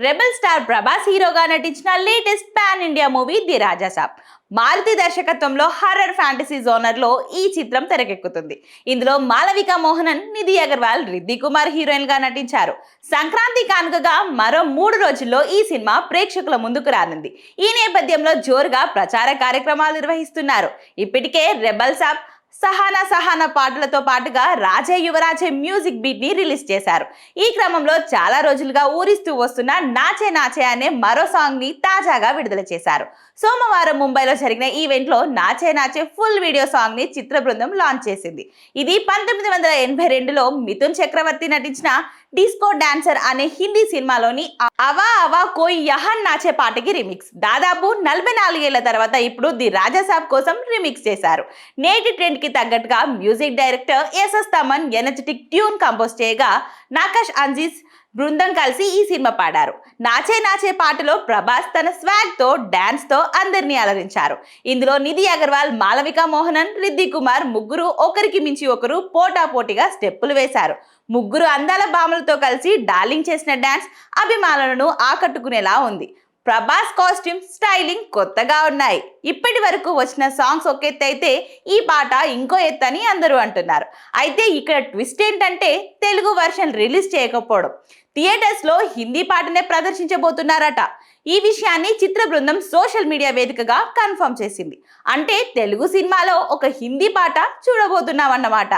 Rebel star Prabhas హీరోగా నటించిన latest pan India movie the Raja Saab. Maruthi దర్శకత్వంలో హర్రర్ ఫ్యాంటసీ జోనర్ లో ఈ చిత్రం తెరకెక్కుతుంది. ఇందులో మాలవిక మోహనన్, నిధి అగర్వాల్, రిద్ది కుమార్ హీరోయిన్ గా నటించారు. సంక్రాంతి కానుకగా మరో 3 రోజుల్లో ఈ సినిమా ప్రేక్షకుల ముందుకు రానుంది. ఈ నేపథ్యంలో జోరుగా ప్రచార కార్యక్రమాలు నిర్వహిస్తున్నారు. ఇప్పటికే రెబల్ సాబ్, సహానా సహానా పాటలతో పాటుగా రాజే యువరాజే మ్యూజిక్ బీట్ ని రిలీజ్ చేశారు. ఈ క్రమంలో చాలా రోజులుగా ఊరిస్తూ వస్తున్న నాచే నాచే అనే మరో సాంగ్ ని తాజాగా విడుదల చేశారు. సోమవారం ముంబైలో జరిగిన ఈవెంట్ లో నాచే నాచే ఫుల్ వీడియో సాంగ్ ని చిత్ర బృందం లాంచ్ చేసింది. ఇది 1982లో మిథున్ చక్రవర్తి నటించిన డిస్కో డాన్సర్ అనే హిందీ సినిమాలోని అవా అవా కోయి యహన్ నాచే పాటకి రిమిక్స్. దాదాపు 44 ఏళ్ల తర్వాత ఇప్పుడు ది రాజాసాబ్ కోసం రిమిక్స్ చేశారు. నేటి ట్రెండ్ కి తగ్గట్టుగా music director SS Thaman energetic tune compose చేయగా నాకష్ అంజీస్ బృందం కలిసి ఈ సినిమా పాడారు. నాచే నాచే పాటలో ప్రభాస్ తన స్వాగ్ తో, డాన్స్ తో అందరినీ అలరించారు. ఇందులో నిధి అగర్వాల్, మాలవిక మోహనన్, రిద్ది కుమార్ ముగ్గురు ఒకరికి మించి ఒకరు పోటాపోటీగా స్టెప్పులు వేశారు. ముగ్గురు అందాల భామలతో కలిసి డార్లింగ్ చేసిన డాన్స్ అభిమానులను ఆకట్టుకునేలా ఉంది. ప్రభాస్ కాస్ట్యూమ్, స్టైలింగ్ కొత్తగా ఉన్నాయి. ఇప్పటి వరకు వచ్చిన సాంగ్స్ ఒక ఎత్తు అయితే ఈ పాట ఇంకో ఎత్తు అని అందరూ అంటున్నారు. అయితే ఇక్కడ ట్విస్ట్ ఏంటంటే తెలుగు వర్షన్ రిలీజ్ చేయకపోవడం. థియేటర్స్ లో హిందీ పాటనే ప్రదర్శించబోతున్నారట. ఈ విషయాన్ని చిత్ర బృందం సోషల్ మీడియా వేదికగా కన్ఫర్మ్ చేసింది. అంటే తెలుగు సినిమాలో ఒక హిందీ పాట చూడబోతున్నామన్నమాట.